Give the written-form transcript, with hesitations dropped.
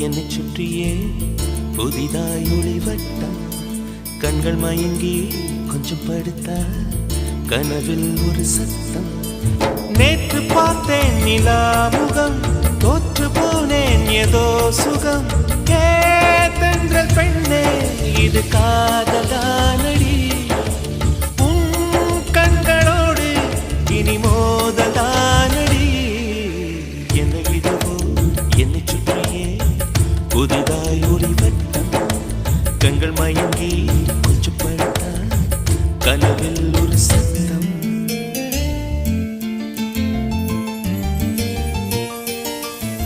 என்னை சுற்றியே புதிதாய் ஒளிவட்டம் கண்கள் மயங்கி கொஞ்சம் படுத்தா கனவில் ஒரு சத்தம் நேற்று பார்த்தேன் நிலா முகம் தோற்று போனேன் ஏதோ சுகம் கேட்டென்றல் பெண்ணே இது காதலானடி